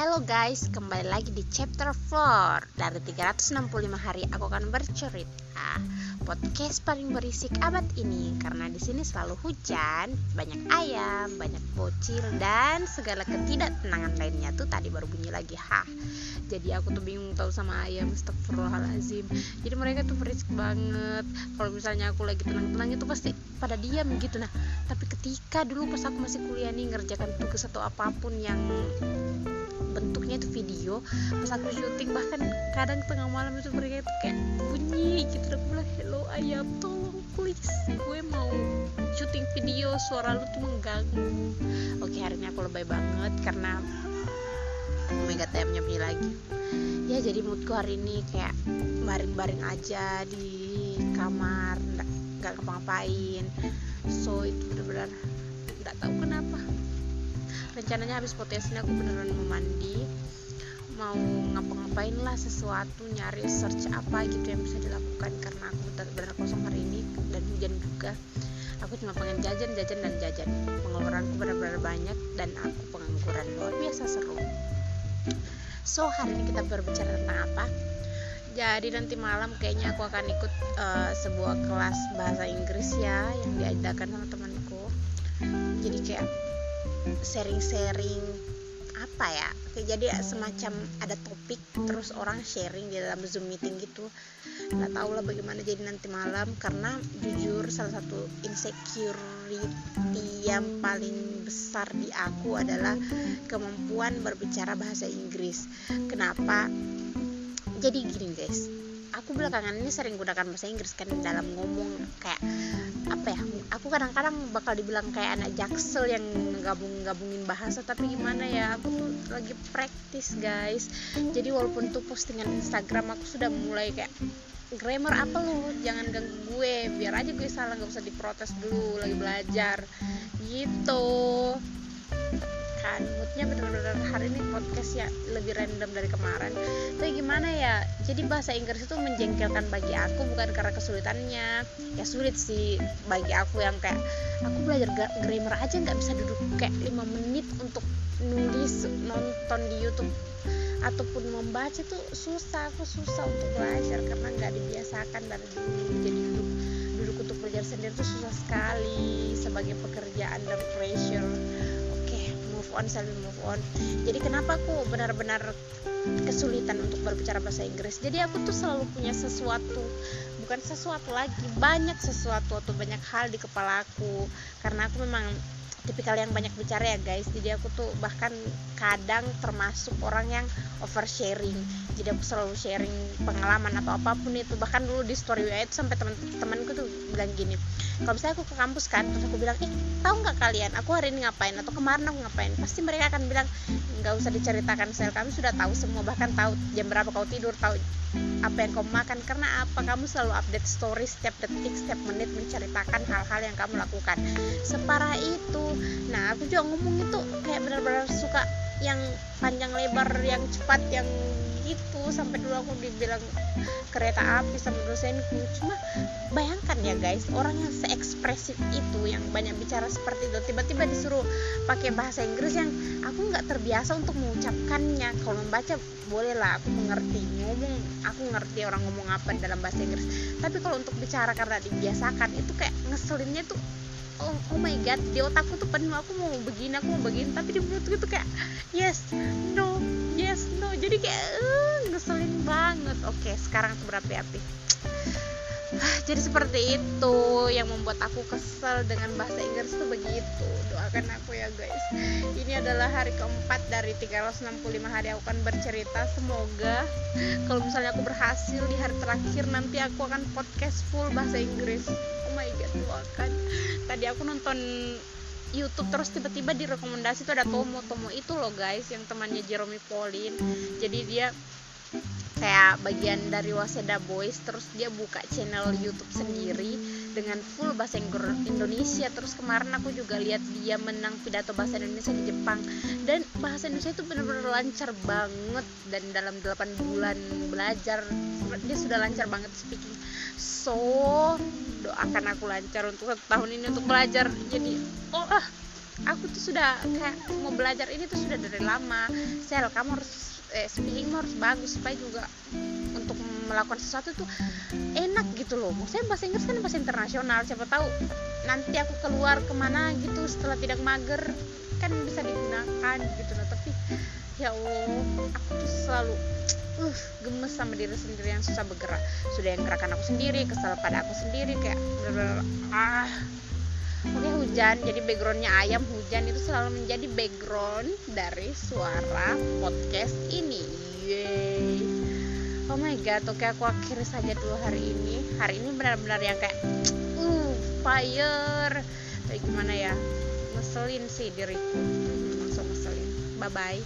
Halo guys, kembali lagi di chapter 4 dari 365 hari aku akan bercerita. Podcast paling berisik abad ini karena di sini selalu hujan, banyak ayam, banyak bocil dan segala ketidaktenangan lainnya. Tuh tadi baru bunyi lagi. Jadi aku tuh bingung tahu sama ayam, astagfirullahalazim. Jadi mereka tuh berisik banget. Kalau misalnya aku lagi tenang-tenang itu pasti pada diam gitu. Nah, tapi ketika dulu pas aku masih kuliah nih ngerjakan tugas atau apapun yang bentuknya itu video, pas aku syuting bahkan kadang tengah malam itu mereka itu kayak bunyi gitu. Aku bilang, hello ayam, tolong please, gue mau syuting video, suara lu tuh mengganggu. Oke, hari ini aku lebay banget karena oh my god, ayamnya bunyi lagi. Ya, jadi moodku hari ini kayak baring-baring aja di kamar, nggak ngapa-ngapain. So itu benar-benar nggak tahu kenapa. Rencananya habis podcast ini aku beneran mau mandi, mau ngapa-ngapain lah sesuatu, nyari search apa gitu yang bisa dilakukan karena aku benar-benar kosong hari ini dan hujan juga. Aku cuma pengen jajan. Pengeluaranku benar-benar banyak dan aku pengangguran luar biasa seru. So hari ini kita berbicara tentang apa? Jadi nanti malam kayaknya aku akan ikut sebuah kelas bahasa Inggris ya yang diadakan sama temanku. Jadi kayak sharing apa ya, jadi semacam ada topik terus orang sharing di dalam Zoom meeting gitu. Nggak tahu lah bagaimana jadi nanti malam, karena jujur salah satu insecurity yang paling besar di aku adalah kemampuan berbicara bahasa Inggris. Kenapa? Jadi gini guys, aku belakangan ini sering gunakan bahasa Inggris kan dalam ngomong, kayak apa ya, aku kadang-kadang bakal dibilang kayak anak jaksel yang gabungin bahasa, tapi gimana ya, aku tuh lagi praktis guys. Jadi walaupun tuh postingan Instagram aku sudah mulai kayak grammar apa lo, jangan ganggu gue, biar aja gue salah gak usah diprotes dulu, lagi belajar gitu kan. Moodnya bener-bener hari ini podcast ya lebih random dari kemarin. Tapi gimana ya, jadi bahasa Inggris itu menjengkelkan bagi aku, bukan karena kesulitannya. Ya sulit sih bagi aku yang kayak aku belajar grammar aja nggak bisa duduk kayak 5 menit untuk nulis, nonton di YouTube ataupun membaca tuh susah. Aku susah untuk belajar karena nggak dibiasakan dari dulu. Jadi duduk untuk belajar sendiri tuh susah sekali sebagai pekerja under pressure. Move on. Jadi kenapa aku benar-benar kesulitan untuk berbicara bahasa Inggris? Jadi aku tuh selalu punya banyak sesuatu atau banyak hal di kepala aku, karena aku memang tipikal yang banyak bicara ya guys. Jadi aku tuh bahkan kadang termasuk orang yang oversharing. Jadi aku selalu sharing pengalaman atau apapun itu. Bahkan dulu di story WA itu sampai teman-temanku tuh bilang gini, kalau misalnya aku ke kampus kan, terus aku bilang, tahu nggak kalian aku hari ini ngapain atau kemarin aku ngapain, pasti mereka akan bilang, nggak usah diceritakan Sel, kami sudah tahu semua, bahkan tahu jam berapa kau tidur, tahu apa yang kau makan. Karena apa? Kamu selalu update story setiap detik, setiap menit, menceritakan hal-hal yang kamu lakukan. Separah itu. Nah, aku juga ngomong itu kayak benar-benar suka yang panjang lebar, yang cepat, yang gitu. Sampai dulu aku dibilang kereta api sama dosenku. Cuma bayangkan ya guys, orang yang seekspresif itu, yang banyak bicara seperti itu, tiba-tiba disuruh pakai bahasa Inggris yang aku nggak terbiasa untuk mengucapkannya. Kalau membaca boleh lah, aku mengerti, ngomong aku ngerti orang ngomong apa dalam bahasa Inggris, tapi kalau untuk bicara karena dibiasakan itu kayak ngeselinnya tuh oh my god, di otakku tuh penuh, aku mau begini, tapi di mulutku tuh kayak yes no, jadi kayak ngeselin banget. Oke, sekarang aku berapi-api. Jadi seperti itu yang membuat aku kesel dengan bahasa Inggris tuh begitu. Doakan aku ya guys. Ini adalah hari keempat dari 365 hari aku akan bercerita. Semoga kalau misalnya aku berhasil di hari terakhir nanti aku akan podcast full bahasa Inggris. Oh my god, doakan. Tadi aku nonton YouTube terus tiba-tiba di rekomendasi tuh ada Tomo itu loh guys, yang temannya Jeremy Pauline. Jadi dia kayak bagian dari Waseda Boys, terus dia buka channel YouTube sendiri dengan full bahasa Indonesia. Terus kemarin aku juga lihat dia menang pidato bahasa Indonesia di Jepang, dan bahasa Indonesia itu benar-benar lancar banget, dan dalam 8 bulan belajar dia sudah lancar banget speaking. So doakan aku lancar untuk 1 tahun ini untuk belajar. Jadi aku tuh sudah kayak mau belajar ini tuh sudah dari lama. Sel, kamu harus speaking harus bagus supaya juga untuk melakukan sesuatu tuh enak gitu loh. Maksudnya bahasa Inggris kan bahasa internasional, siapa tahu nanti aku keluar kemana gitu setelah tidak mager kan bisa digunakan gitu loh. Tapi ya Allah, aku tuh selalu gemes sama diri sendiri yang susah bergerak. Sudah yang gerakan aku sendiri, kesel pada aku sendiri, kayak bener-bener Oke, hujan, jadi backgroundnya ayam hujan itu selalu menjadi background dari suara podcast ini. Yeay. Oh my god, oke aku akhiri saja dulu hari ini. Hari ini benar-benar yang kayak fire. Tapi gimana ya, ngeselin sih diriku, langsung ngeselin. Bye bye.